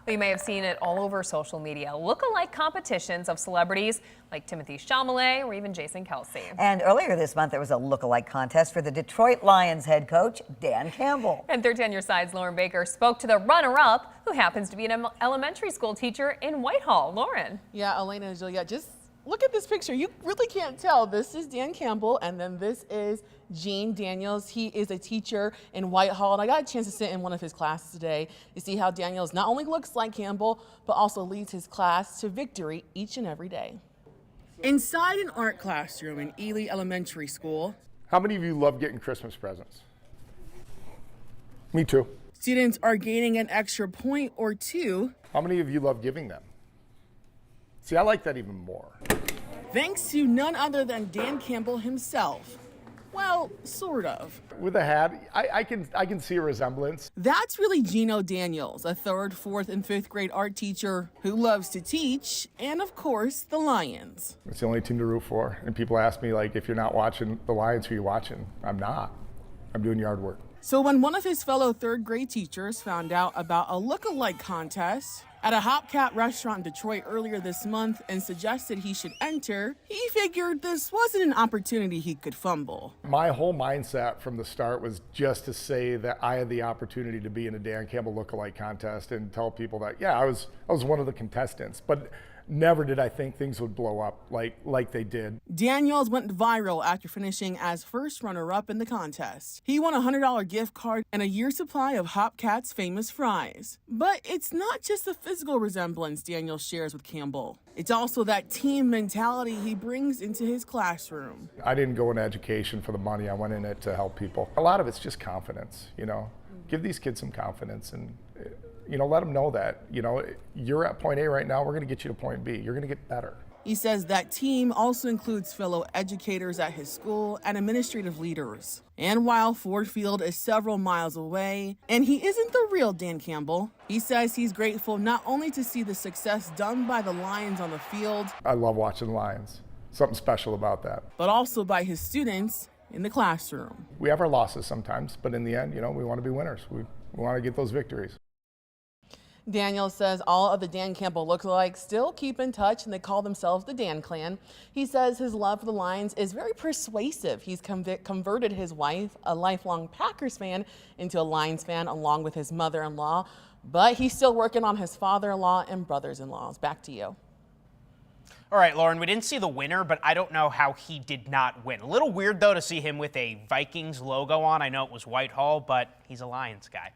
You may have seen it all over social media. Look-alike competitions of celebrities like Timothy Chalamet or even Jason Kelsey. And earlier this month, there was a look-alike contest for the Detroit Lions head coach, Dan Campbell. And 13 on Your Side's Lauren Baker spoke to the runner-up, who happens to be an elementary school teacher in Whitehall. Lauren. Yeah, Elena and Juliet, just look at this picture. You really can't tell. This is Dan Campbell, and then this is Gene Daniels. He is a teacher in Whitehall, and I got a chance to sit in one of his classes today to see how Daniels not only looks like Campbell, but also leads his class to victory each and every day. Inside an art classroom in Ealy Elementary School. How many of you love getting Christmas presents? Me too. Students are gaining an extra point or two. How many of you love giving them? See, I like that even more. Thanks to none other than Dan Campbell himself. Well, sort of. With a hat, I can see a resemblance. That's really Gino Daniels, a 3rd, 4th, and 5th grade art teacher who loves to teach, and of course, the Lions. It's the only team to root for. And people ask me, like, if you're not watching the Lions, who are you watching? I'm not. I'm doing yard work. So when one of his fellow 3rd grade teachers found out about a look-alike contest at a Hopcat restaurant in Detroit earlier this month and suggested he should enter, he figured this wasn't an opportunity he could fumble. My whole mindset from the start was just to say that I had the opportunity to be in a Dan Campbell look-alike contest and tell people that, yeah, I was one of the contestants, but never did I think things would blow up like they did. Daniels went viral after finishing as first runner-up in the contest. He won a $100 gift card and a year's supply of Hopcat's famous fries. But it's not just the physical resemblance Daniels shares with Campbell. It's also that team mentality he brings into his classroom. I didn't go into education for the money. I went in it to help people. A lot of it's just confidence, you know. Give these kids some confidence and let them know that, you're at point A right now, we're going to get you to point B. You're going to get better. He says that team also includes fellow educators at his school and administrative leaders. And while Ford Field is several miles away, and he isn't the real Dan Campbell, he says he's grateful not only to see the success done by the Lions on the field. I love watching the Lions. Something special about that. But also by his students in the classroom. We have our losses sometimes, but in the end, we want to be winners. We want to get those victories. Daniel says all of the Dan Campbell lookalikes still keep in touch and they call themselves the Dan Clan. He says his love for the Lions is very persuasive. He's converted his wife, a lifelong Packers fan, into a Lions fan along with his mother-in-law, but he's still working on his father-in-law and brothers-in-laws. Back to you. All right, Lauren, we didn't see the winner, but I don't know how he did not win. A little weird, though, to see him with a Vikings logo on. I know it was Whitehall, but he's a Lions guy.